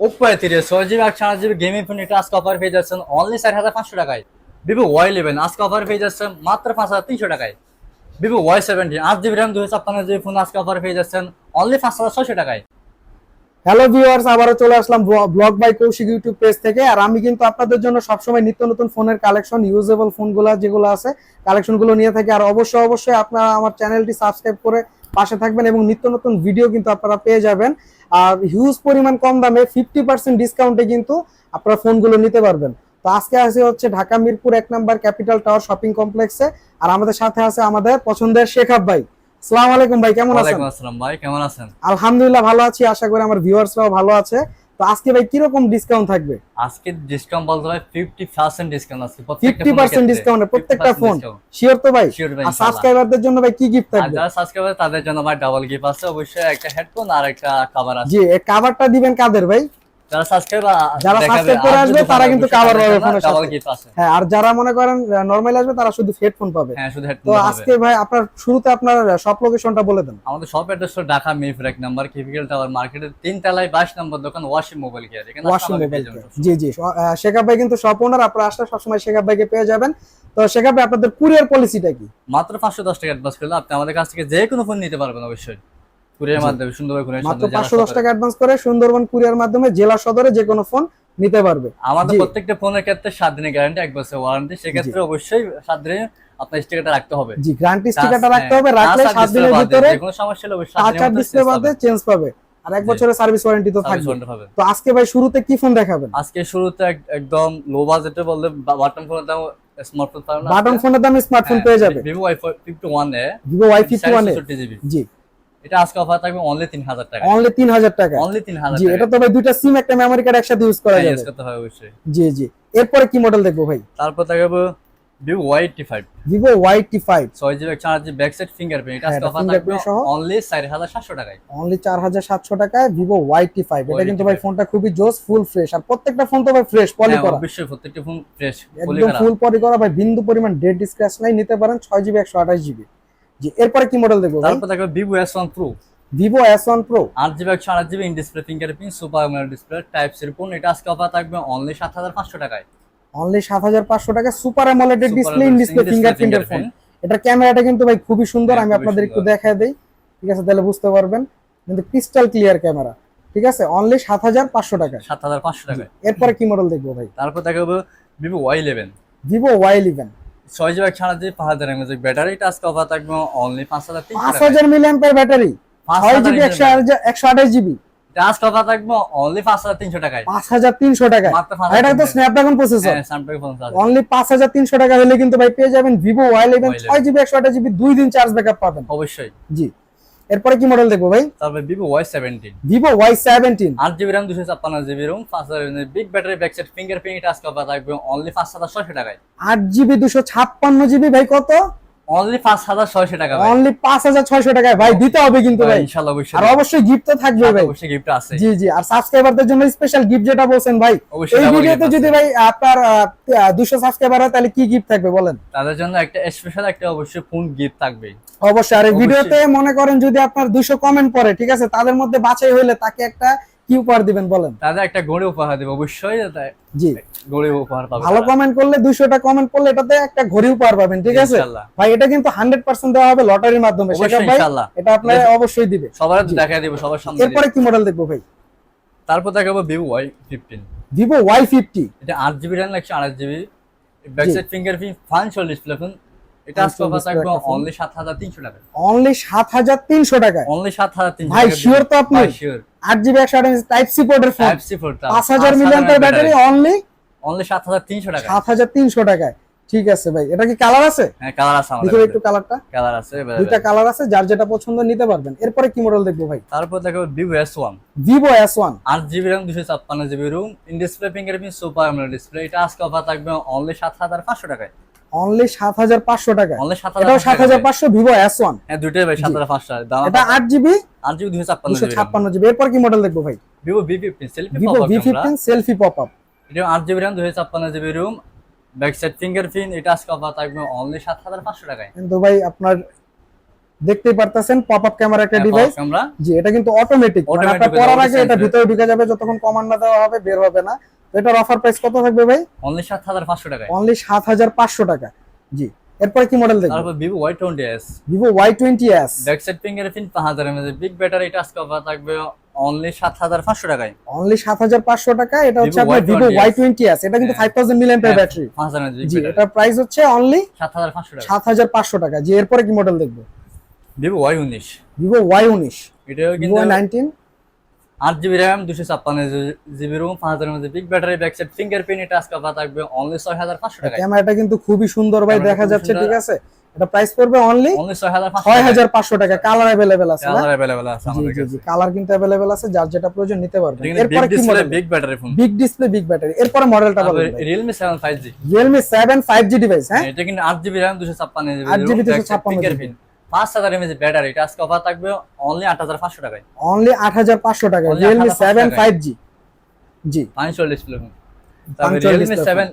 Oppo A30 6GB 8GB gaming phone এটা আজকে offer পেয়ে যাচ্ছেন অনলি 4500 টাকায়। Vivo Y11 আজকে অফার পেয়ে যাচ্ছেন মাত্র 5300 টাকায়। Vivo Y70 8GB RAM 256GB phone আজকে অফার পেয়ে যাচ্ছেন অনলি 5600 টাকায়। হ্যালো ভিউয়ার্স, আবারও চলে আসলাম blog by Koushik YouTube page থেকে। আর আমি কিন্তু আপনাদের জন্য সবসময় নিত্য নতুন ফোনের কালেকশন, ইউজেবল ফোনগুলো যেগুলো আছে কালেকশনগুলো নিয়ে থাকি। আর অবশ্যই আপনারা আমার চ্যানেলটি সাবস্ক্রাইব করে পাশে থাকবেন এবং নিত্য নতুন ভিডিও কিন্তু আপনারা পেয়ে যাবেন। আর হিউজ পরিমাণ কম দামে 50% ডিসকাউন্টে কিন্তু আপনারা ফোনগুলো নিতে পারবেন। তো আজকে আসি হচ্ছে ঢাকা মিরপুর 1 নম্বর ক্যাপিটাল টাওয়ার শপিং কমপ্লেক্সে। আর আমাদের সাথে আছে আমাদের পছন্দের শেখাব ভাই। আসসালামু আলাইকুম ভাই, কেমন আছেন? ওয়ালাইকুম আসসালাম ভাই, কেমন আছেন? আলহামদুলিল্লাহ ভালো আছি, আশা করি আমার ভিউয়ার্সরাও ভালো আছে। তো আজকে ভাই কিরকম ডিসকাউন্ট থাকবে? আজকে ডিসকাউন্ট বলতে ভাই 50% ডিসকাউন্ট আছে প্রত্যেকটা 50% ডিসকাউন্টে প্রত্যেকটা ফোন। শিওর তো ভাই? শিওর ভাই আর ইনশাআল্লাহ। সাবস্ক্রাইবারদের জন্য ভাই কি গিফট আর থাকবে? যারা সাবস্ক্রাইবার তাদের জন্য ভাই ডাবল গিফট আছে, অবশ্যই একটা হেডফোন আর একটা কভার আছে। জি, এই কভারটা দিবেন কাদের ভাই? যারা সাবস্ক্রাইবার সাবস্ক্রাইব করে আসবে তারা কিন্তু কভার পাবে ফোনের ডাবল সাথে। গিফট আছে। হ্যাঁ, আর যারা মনে করেন নরমাল আসবে তারা শুধু হেডফোন পাবে। হ্যাঁ, শুধু তো হেডফোন পাবে। আজকে ভাই আপনার শুরুতে আপনার সব লোকেশনটা বলে দেন। আমাদের শপ অ্যাড্রেস হলো ঢাকা মিরপুর 1 নম্বর ক্যাপিটাল টাওয়ার মার্কেটের 3 তলায় 22 নম্বর দোকান ওয়াসিম মোবাইল কেয়ার। এখানে ওয়াশিং আমাদের মোবাইল। পেয়ে যাবেন। জি জি, শেখাব ভাই কিন্তু সব ওনার, আপনারা আসলে সবসময় শেখাব ভাইকে পেয়ে যাবেন। তো শেখাব ভাই, আপনাদের কুরিয়ার পলিসিটা কি? মাত্র 510 টাকা অ্যাডভান্স করলে আপনি আমাদের কাছ থেকে যে কোনো ফোন নিতে পারবেন অবশ্যই। কুরিয়ার মাধ্যমে সুন্দরভাবে ঘুরে মাত্র 510 টাকা অ্যাডভান্স করে সুন্দরবন কুরিয়ার মাধ্যমে জেলা সদরে যে কোনো ফোন নিতে পারবে। আমাদের জি। প্রত্যেকটা ফোনের ক্ষেত্রে 7 দিনের গ্যারান্টি, 1 বছর ওয়ারেন্টি। সেক্ষেত্রে অবশ্যই 7 দিনে আপনার স্টিকারটা রাখতে হবে। জি, গ্যারান্টি স্টিকারটা রাখতে হবে, রাখলে 7 দিনের ভিতরে যে কোনো সমস্যা হলে অবশ্যই 7 টাচ আর দিনের ডিসপ্লে বাদে চেঞ্জ পাবে। আর 1 বছরের সার্ভিস ওয়ারেন্টি তো থাকবে। হবে। তো আজকে ভাই শুরুতে কি ফোন দেখাবেন? আজকে শুরুতে একদম লো বাজেটে বললে বাটন ফোনের দাম স্মার্টফোন পাবেন না। বাটন ফোনের দামে স্মার্টফোন পেয়ে যাবে। Vivo Y51 এ Vivo Y51 এ 64GB। জি, এটা আজকে অফার থাকবে অনলি 3000 টাকা। অনলি 3000 টাকা। অনলি 3000 জি, টাকা। এটা তো ভাই দুইটা সিম একটা মেমরি কার্ড একসাথে ইউজ করা ইউজ যাবে। করতে হবে অবশ্যই। জি জি, এরপরে কি মডেল দেখবো ভাই? তারপর দেখাবো Vivo Y85 Vivo Y85 6GB 4GB back side fingerprint. এটা আজকে এটা অফার থাকবে fingerprint সহ অনলি 4700 টাকায়। অনলি 4700 টাকায় Vivo Y85। এটা কিন্তু ভাই Y85 ফোনটা খুবই জোস, ফুল ফ্রেশ। আর প্রত্যেকটা ফোন তো ভাই ফ্রেশ পলি হ্যাঁ, করা, অবশ্যই প্রত্যেকটা ফোন ফ্রেশ পলি একদম করা। ফুল পলি করা ভাই, বিন্দু পরিমাণ ডেড স্ক্র্যাচ নাই। নিতে পারেন 6GB 128GB। জি, এরপরে কি মডেল দেখবো ভাই? তারপর দেখাবো Vivo S1 Pro Vivo S1 Pro 8GB 128GB in display fingerprint super AMOLED display type C phone. এটা আজকে অফার থাকবে অনলি 7500 টাকায়। অনলি 7500 টাকা, super AMOLED display in display ফিঙ্গারপ্রিন্টের ফোন। এটার ক্যামেরাটা কিন্তু ভাই খুবই সুন্দর, হ্যাঁ, আমি খুবই আপনাদের একটু সুন্দর। দেখায় দেই। ঠিক আছে, তাহলে বুঝতে পারবেন। কিন্তু ক্রিস্টাল ক্লিয়ার ক্যামেরা। ঠিক আছে, অনলি 7500 টাকা। 7500 টাকায়। এরপরে কি মডেল দেখবো ভাই? তারপর দেখাবো Vivo Y11 Vivo Y11 6GB 128GB 5000 mAh battery. এটা আজকে অফার থাকবে অনলি 5300 টাকায়। 5000 মিলিঅ্যাম্পিয়ার ব্যাটারি, 6GB 128GB। এটা আজকে অফার থাকবে অনলি 5300 টাকায়। 5300 টাকা। মাত্র 5300 এটা তো স্ন্যাপড্রাগন প্রসেসর। হ্যাঁ, স্যামসাং ফোন আছে। অনলি 5300 টাকা হলে কিন্তু ভাই পেয়ে যাবেন Vivo Y11 6GB 128GB, 2 দিন চার্জ ব্যাকআপ পাবেন। অবশ্যই। জি, এরপরে কি মডেল দেখবো ভাই? তারপর Vivo Y17 Vivo Y17 8GB RAM 256GB ROM 5000 mAh big battery back side fingerprint. এটা আজকে অফার থাকবে অনলি 5600 টাকায়। 8GB 256GB ভাই কত? অনলি 5600 টাকা ভাই। অনলি 5600 টাকায় ভাই দিতে হবে কিন্তু ভাই। ইনশাআল্লাহ অবশ্যই। আর অবশ্যই গিফট তো থাকবে ভাই। অবশ্যই গিফট আছে। জি জি, আর সাবস্ক্রাইবারদের জন্য স্পেশাল গিফট যেটা বলছেন ভাই, অবশ্যই এই double ভিডিওতে gift যদি আছে। ভাই আপনার 200 সাবস্ক্রাইবার হয় তাহলে কি গিফট থাকবে বলেন? তাদের জন্য একটা স্পেশাল একটা অবশ্যই ফোন গিফট থাকবে। অবশ্যই। আর এই অবশ্যই। ভিডিওতে মনে করেন যদি আপনার 200 কমেন্ট পড়ে, ঠিক আছে, তাদের মধ্যে বাছাই হইলে তাকে একটা কি উপহার দিবেন বলেন? তাদের একটা ঘড়ি উপহার দেব অবশ্যই। জি, ঘড়ি উপহার পাবে ভালো তারা। কমেন্ট করলে 200টা কমেন্ট করলে এটাতে একটা ঘড়ি উপহার পাবেন। ঠিক আছে ইনশাআল্লাহ। ভাই, এটা কিন্তু 100% দেওয়া হবে লটারির মাধ্যমে। অবশ্যই সেটা ভাই ইনশাআল্লাহ। এটা আপনারা অবশ্যই দিবে। সবার জি। দেখাই দিব, সবার সামনে এরপরে দিব। কি মডেল দেখবো ভাই? তারপর দেখাবো Vivo Y15 Vivo Y50 এটা 8GB RAM 128GB ব্যাক জি। Side fingerprint functional display phone. এটা আজকে Functional অফার display থাকবে একটা phone। অনলি 7300 টাকা। অনলি 7300 টাকায়। অনলি 7300 ভাই, টাকা। sure তো আপনি? ভাই শিওর। 8GB 128 টাইপ সি পোর্টের phone, type C four 5000 milliampere battery, only only 7300 টাকা। 7300 টাকায়। ঠিক আছে ভাই, এটা কি কালার আছে? হ্যাঁ, কালার আছে আমাদের দেখো কাছে। একটু কালারটা। কালার আছে দুইটা কালার আছে, যার যেটা পছন্দ নিতে পারবেন। এরপরে কি মডেল দেখবো ভাই? তারপর দেখাবো Vivo S1 Vivo S1 8GB RAM 256GB ROM in display fingerprint super AMOLED display. এটা আজকে অফার থাকবে অনলি 7500 টাকায়। অনলি 7500 টাকায়। অনলি এটাও 7500 7500 Vivo S1। হ্যাঁ, দুটোই ভাই 7500 দাম। এটা 8GB 8GB 256GB 256GB। এরপর কি মডেল দেখবো ভাই? Vivo V15 selfie Vivo popup camera. V15 selfie popup. এটা 8GB RAM 256GB ROM back side fingerprint. এটা আজকে অফার থাকবে অনলি 7500 টাকায়। কিন্তু ভাই আপনার দেখতেই পারতেছেন পপ আপ ক্যামেরা একটা হ্যাঁ, ডিভাইস। ক্যামেরা জি, এটা কিন্তু অটোমেটিক, মানে Automatic আপনার ঢুকে পরার যাবে, আগে এটা sensor। ভিতরে ঢুকে যাবে, যতক্ষণ কমান্ড না দেওয়া হবে বের হবে না। তো এটার অফার প্রাইস কত থাকবে ভাই? অনলি 7500 টাকায়। অনলি 7500 টাকা। জি, এরপরে কি মডেল দেখবো? তারপর Vivo Y20s, Vivo Y20s, back side fingerprint 5000 mAh big battery, touch cover থাকবে অনলি 7500 টাকায়। অনলি 7500 টাকা। এটা হচ্ছে Vivo আপনার ভিভো Y20s, Y20s, এটা কিন্তু 5000 mAh ব্যাটারি। 5000 mAh বিগ জি, ব্যাটারি, এটার প্রাইস হচ্ছে অনলি 7500 টাকা। 7500 টাকা। জি, এরপরে কি মডেল দেখবো? ভিভো Y19, ভিভো Y19, এটাও ভিভো কিন্তু Y19, 8GB RAM, 256GB ROM, 5000 mAh big battery, back side fingerprint, touch cover থাকবে অনলি 6500 টাকায়। ক্যামেরাটা কিন্তু খুবই সুন্দর ভাই, ক্যামেরাটা দেখা খুবই যাচ্ছে, সুন্দর। ঠিক আছে। এটা প্রাইস পড়বে অনলি অনলি 6500 6500 টাকা। কালার अवेलेबल আছে না? কালার अवेलेबल আছে জি আমাদের জি কাছে। জি, কালার কিন্তু अवेलेबल আছে, যার যেটা প্রয়োজন নিতে পারবেন। এটা কিন্তু এরপরে বিগ কি display, model? Big battery phone. Big display, big battery. এরপরে মডেলটা বলুন ভাই। Realme 7 5G, Realme 7 5G device, হ্যাঁ? এটা কিন্তু 8GB RAM, 256GB 8GB, 256GB fingerprint, 5000 mAh battery, touch cover থাকবে অনলি 8500 টাকায়। অনলি 8500 টাকা। Only Realme 8500 7 টাকায়। 5G। জি, পাঁচশো ডিসপ্লে ফোন। তারপরে পাঁচশো Realme display 7,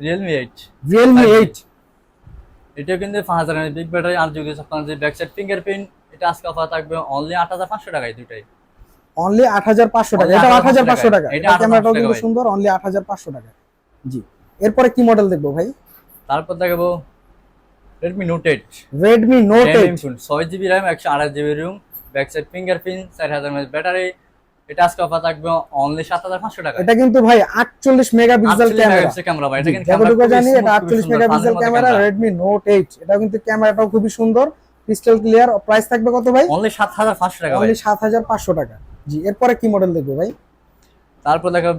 Realme 8, Realme 5G 8, এটা কিন্তু 5000 mAh big battery, 8GB 256GB back side fingerprint, এটা টাচ কভার থাকবে অনলি 8500 টাকায় দুটাই। অনলি 8500 টাকা। Only এটা 8500 8500 টাকা। এটা এটা ক্যামেরাটাও 8500 কিন্তু টাকা। সুন্দর, অনলি 8500 টাকা। জি, এরপরে কি মডেল দেখবো ভাই? তারপর দেখাবো Redmi Note 8, Redmi Note gaming 8, phone, 6GB RAM, 128GB ROM, back side fingerprint, 4000 mAh battery, এটা টাচ কভার থাকবে অনলি 7500 টাকা। এটা কিন্তু ভাই 48 মেগাপিক্সেল ক্যামেরা। ক্যামেরা ভাই, এটা কিন্তু যতটুকু ক্যামেরা জানি এটা 48 মেগাপিক্সেল ক্যামেরা, Redmi Note 8। এটা কিন্তু ক্যামেরাটাও খুবই সুন্দর, ক্রিস্টাল ক্লিয়ার। প্রাইস থাকবে কত ভাই? অনলি 7500 টাকা ভাই। অনলি 7500 টাকা। জি, এরপরে কি মডেল দেখবো ভাই? তারপর দেখাবো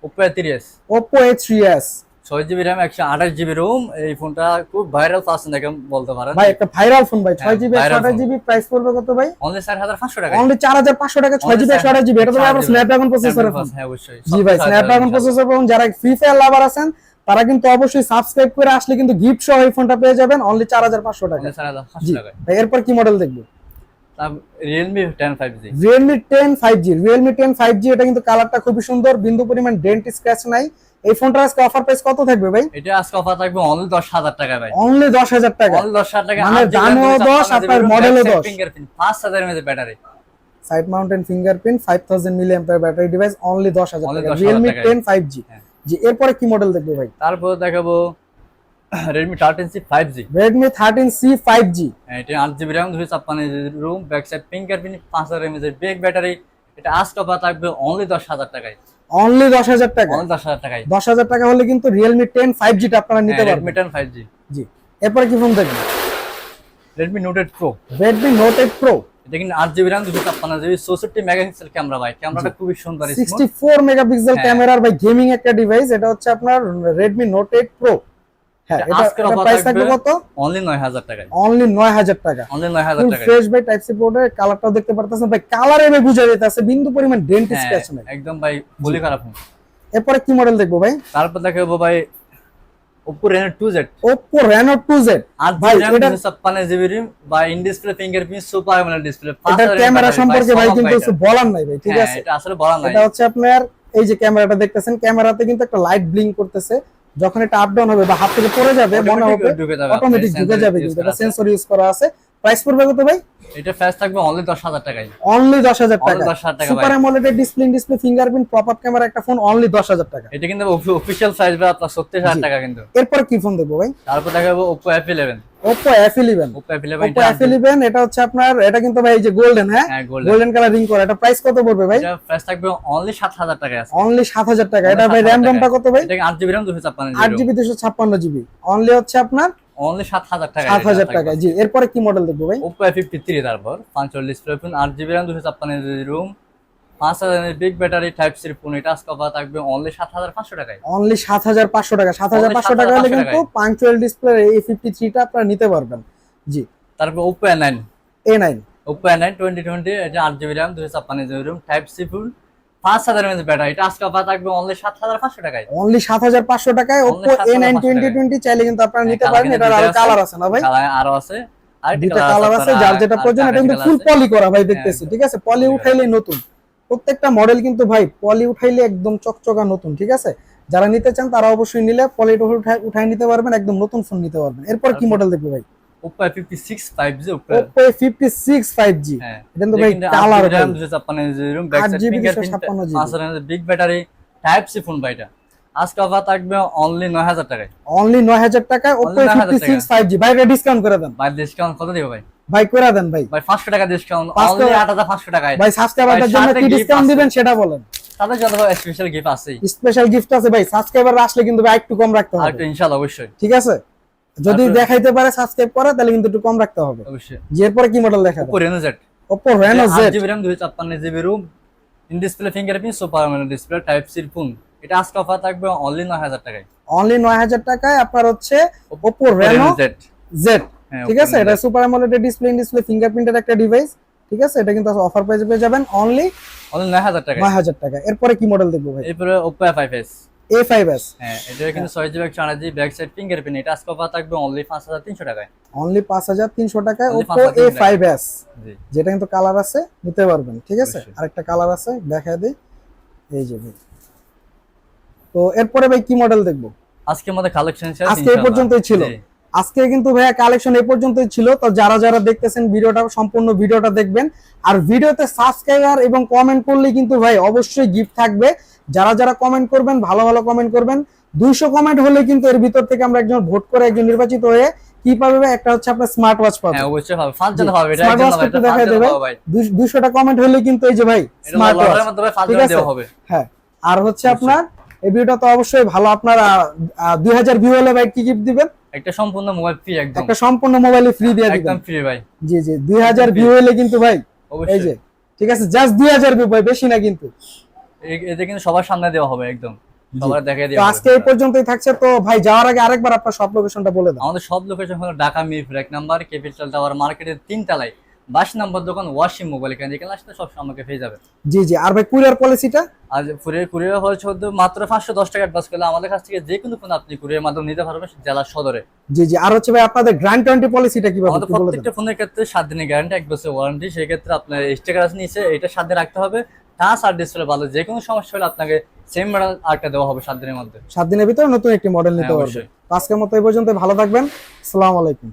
Oppo A3s, Oppo A3s, 6GB RAM, 128GB ROM, এই ফোনটা খুব ভাইরাল পাচ্ছেন দেখে বলতে পারেন। ভাই একটা ভাইরাল ফোন ভাই। 6GB viral 128GB, প্রাইস পড়বে কত ভাই? অনলি 4500 টাকা। অনলি 4500 টাকা। 6GB 128GB, এটা তো আবার স্ন্যাপড্রাগন প্রসেসরের ফোন। হ্যাঁ অবশ্যই। জি ভাই, স্ন্যাপড্রাগন প্রসেসর ফোন। যারা ফ্রি ফায়ার লাভার আছেন তারা কিন্তু অবশ্যই সাবস্ক্রাইব করে আসলে কিন্তু গিফট সহ এই ফোনটা পেয়ে যাবেন অনলি 4500 টাকা। অনলি 4500 জি টাকা। ভাই, এরপর কি মডেল দেখবো? তারপর Realme 10 5G, Realme 10 5G, Realme 10 5G, এটা কিন্তু কালারটা খুবই সুন্দর, বিন্দু পরিমাণ ডেন্ট স্ক্র্যাচ নাই। এই ফোনটার আজকে অফার প্রাইস কত থাকবে ভাই? এটা আজকে অফার থাকবে অনলি 10000 টাকা ভাই। অনলি 10000 টাকা। অনলি 10000 টাকা। মানে দামও 10, আপনার মডেলও 10। Fingerprint, 5000 mAh battery, side mountain fingerprint, 5000 mAh battery device, only 10000 Only টাকা। 10,000 Realme টাকায়। 10 5G। হ্যাঁ। জি, এরপরে কি মডেল দেখবো ভাই? তারপর দেখাবো Redmi 13C 5G, Redmi 13C 5G, এটা 8GB RAM, 256GB ROM, back side fingerprint, 5000 mAh big battery, এটা আজকে অফার থাকবে অনলি 10000 টাকায়। অনলি 10000 টাকা। অনলি 10000 টাকায়। 10000 টাকা হলে কিন্তু Realme 10 5G টা আপনারা নিতে Redmi পারবেন। 10 5G, জি, এরপরে কি ফোন দেখবেন? Redmi Note 8 Pro, Redmi Note 8 Pro, এটা কিন্তু 8GB RAM, 256GB, 64 megapixel camera ভাই, ক্যামেরাটা খুবই সুন্দর, স্মুথ। 64 মেগাপিক্সেল হ্যাঁ। ক্যামেরার ভাই গেমিং একটা ডিভাইস। এটা হচ্ছে আপনার Redmi Note 8 Pro। হ্যাঁ, এটা এটা আজকের offer প্রাইস থাকবে থাকবে কত? অনলি 9000 টাকায়। অনলি 9000 টাকা। অনলি 9000 ফুল টাকায়। ফ্রেশ ভাই, টাইপ সি পোর্টের কালারটাও দেখতে পারতেছেন ভাই, কালারে ভাই বুঝা যাইতেছে, বিন্দু পরিমাণ ডেন্ট হ্যাঁ, স্ক্র্যাচ নাই। একদম ভাই বলি খারাপ না। এরপরে কি মডেল দেখবো ভাই? তারপর দেখাবো ভাই Oppo Reno 2Z, Oppo Reno 2Z, 8GB ভাই RAM, এটা 256GB RAM, বা in display fingerprint, super AMOLED display, এটার ক্যামেরা সম্পর্কে ভাই কিন্তু কিছু বলার নাই ভাই, ঠিক আছে? এটা আসলে বলা নাই। এটা হচ্ছে আপনার এই যে ক্যামেরাটা দেখতেছেন, ক্যামেরাতে কিন্তু একটা লাইট ব্লিঙ্ক করতেছে। যখন এটা আপ ডাউন হবে বা হাত থেকে পড়ে যাবে মনে হবে ঢুকে যাবে, অটোমেটিক ঢুকে যাবে, কিন্তু এটা সেন্সর ইউজ করা আছে। প্রাইস পড়বে কত ভাই? এটা প্রাইস থাকবে অনলি 10000 টাকায়। অনলি 10000 Only টাকা। 10,000 টাকা সুপার ভাই। AMOLED display fingerprint pop up camera একটা ফোন, অনলি 10000 টাকা। এটা কিন্তু অফিশিয়াল প্রাইস ভাই আপনার 70000 জি। টাকা কিন্তু। এরপর কি ফোন দেখবো ভাই? তারপর দেখাবো Oppo F11, Oppo F11, Oppo F11 Oppo F11, এটা হচ্ছে আপনার, এটা কিন্তু ভাই এই যে গোল্ডেন, হ্যাঁ হ্যাঁ গোল্ড। গোল্ডেন কালার রিং করা। এটা প্রাইস কত পড়বে ভাই? এটা প্রাইস থাকবে অনলি 7000 টাকায় আছে। অনলি 7000 টাকা। এটা ভাই র‍্যাম রমটা কত ভাই? এটা 8GB RAM, 256GB, 8GB 256GB, only হচ্ছে আপনার অনলি 7000 টাকা। 7000 টাকা। জি, এরপরে কি মডেল দেখবো ভাই? Oppo A53, তারপর 5 display phone, 8GB RAM, 256GB ROM, 5000 mAh big battery, type C phone, এটা আজকে অফার থাকবে অনলি 7500 টাকায়। অনলি 7500 টাকা। 7500 টাকা হলে কিন্তু পাঞ্চুয়াল ডিসপ্লে A53 টা আপনারা নিতে পারবেন। জি, তারপর Oppo A9, A9, Oppo A9 2020, এটা 8GB RAM, 256GB ROM, type C phone, 5000 mAh battery, এটা আজকে অফার থাকবে অনলি 7500 টাকায়। অনলি 7500 টাকায় Oppo A9 2020 চাইলে কিন্তু আপনারা নিতে পারেন। এটার আরো কালার আছে না ভাই? কালার আরো আছে, দুইটা কালার আছে, যার যেটা প্রয়োজন। এটা কিন্তু ফুল পলি করা ভাই, দেখতেছি, ঠিক আছে? পলি উঠাইলেই নতুন, প্রত্যেকটা মডেল কিন্তু ভাই পলি উঠাইলে একদম চকচকা নতুন, ঠিক আছে? যারা নিতে চান তারা অবশ্যই নিলে পলি উঠাই নিতে পারবেন, একদম নতুন ফোন নিতে পারবেন। এরপর কি মডেল দেখবো ভাই? Oppo A56 5G Oppo Oppo A56 5G হ্যাঁ এটা কিন্তু ভাই colour RAM 256 back side 8GB fingerprint 256 big battery type C phone ভাই এটা আজকে অফার থাকবে অনলি 9000 টাকায় অনলি 9000 টাকায় Oppo Only 9000 A56 5G ভাই এটা ডিসকাউন্ট করে দেন ভাই ডিসকাউন্ট কত দিব ভাই ভাই করে দেন ভাই 500 টাকা ডিসকাউন্ট 500 অনলি 8500 টাকায় ভাই সাবস্ক্রাইবারদের জন্য সাথে কি gift ডিসকাউন্ট আছে। দিবেন সেটা বলেন তাদের জন্য স্পেশাল গিফট আছেই স্পেশাল গিফট আছে ভাই সাবস্ক্রাইবার আসলে কিন্তু ভাই একটু কম রাখতে আর হবে একটু ইনশাআল্লাহ অবশ্যই ঠিক আছে যদি তারপরে- দেখাইতে পারে সাবস্ক্রাইব করে তাহলে কিন্তু একটু কম রাখতে হবে অবশ্যই জি এরপরে কি মডেল দেখাবেন Oppo Reno Z Oppo Reno Z 8GB RAM 256GB ROM in display fingerprint super AMOLED display type C phone এটা আজকে অফার থাকবে অনলি 9000 টাকায় অনলি 9000 টাকায় আপনার হচ্ছে Oppo Reno Z Z হ্যাঁ, ঠিক Oppo আছে Reno এটা Z। Super AMOLED display in display ফিঙ্গারপ্রিন্টের একটা ডিভাইস ঠিক আছে এটা কিন্তু অফার প্রাইসে পেয়ে যাবেন অনলি অনলি 9000 টাকায় 9000 টাকা এরপরে কি মডেল দেখবো ভাই এরপরে Oppo A5s A5s হ্যাঁ এটা কিন্তু 6GB 4GB back side fingerprint এটা আজকে অফার থাকবে অনলি 5300 টাকায় অনলি 5300 টাকায় Only Oppo 5300 A5s জি যেটা কিন্তু কালার আছে নিতে পারবেন ঠিক আছে অবশ্যই। আরেকটা কালার আছে দেখায় দিই এই যে ভাই তো এরপরে ভাই কি মডেল দেখবো আজকের মধ্যে কালেকশন শেষ আজকে এই পর্যন্তই ছিল আজকে কিন্তু ভাইয়া কালেকশন এই পর্যন্তই ছিল তো যারা যারা দেখতেছেন ভিডিওটা সম্পূর্ণ ভিডিওটা দেখবেন আর ভিডিওতে সাবস্ক্রাইবার এবং কমেন্ট করলে কিন্তু ভাই অবশ্যই গিফট থাকবে যারা যারা কমেন্ট করবেন ভালো ভালো কমেন্ট করবেন 200 কমেন্ট হলে কিন্তু এর ভিতর থেকে আমরা একজন ভোট করে একজন নির্বাচিত হয়ে কি পাবে ভাই একটা হচ্ছে আপনার স্মার্ট ওয়াচ পাবে হ্যাঁ অবশ্যই হবে ফার্স্ট জন জি। হবে এটা Smart একদম watch হবে একটু এটা দেখাই ফার্স্ট জন দেবে। হবে ভাই 200টা কমেন্ট হলে কিন্তু এই যে ভাই এটা স্মার্ট ওয়াচ লটারির মধ্যে ফার্স্ট ঠিক জন আছে দেওয়া হবে হ্যাঁ আর হচ্ছে আপনার এই ভিডিওটা তো অবশ্যই ভালো আপনার 2000 ভিউ হলে ভাই কি গিফট দিবেন একটা সম্পূর্ণ মোবাইল ফ্রি একদম একটা সম্পূর্ণ মোবাইলে ফ্রি দিয়ে দিবেন একদম ফ্রি ভাই জি জি 2000 ভিউ হলে কিন্তু ভাই এই অবশ্যই যে ঠিক আছে জাস্ট 2000 ভিউ ভাই বেশি না কিন্তু এটা কিন্তু সবার সামনে দেওয়া হবে একদম সবার দেখাই তো দেওয়া আজকে এই পর্যন্তই থাকছে তো ভাই যাওয়ার আগে আরেকবার আপনার সব লোকেশনটা বলে দাও আমাদের সব লোকেশন হলো Dhaka Mirpur 1 number capital tower মার্কেটের 3 তলায় 22 নম্বর দোকান ওয়াশিং মোবাইল এখানে যেখানে আসলে সব আমাকে পেয়ে যাবে জি জি আর ভাই কুরিয়ার পলিসিটা আর কুরিয়ার হচ্ছে মাত্র 510 টাকা অ্যাডভান্স করলে আমাদের কাছ থেকে যে কোনো ফোন আপনি কুরিয়ার মাধ্যমে নিতে পারবেন জেলা সদরে জি জি আর হচ্ছে ভাই আপনাদের গ্র্যান্ড ওয়ারেন্টি পলিসিটা কিভাবে আমাদের একটু বলে দেন প্রত্যেকটা ফোনের ক্ষেত্রে 7 দিনের গ্যারান্টি 1 বছর ওয়ারেন্টি সেই ক্ষেত্রে আপনার স্টিকার আছে নিচে এটা 7 দিন রাখতে হবে টাচ আর ডিসপ্লে ভালো যে কোনো সমস্যা হলে আপনাকে সেম মডেল আরেকটা দেওয়া হবে 7 দিনের মধ্যে 7 দিনের ভিতরে নতুন একটি মডেল নিতে হ্যাঁ, পারবেন অবশ্যই। তো আজকের মতো এই পর্যন্ত ভালো থাকবেন আসসালামু আলাইকুম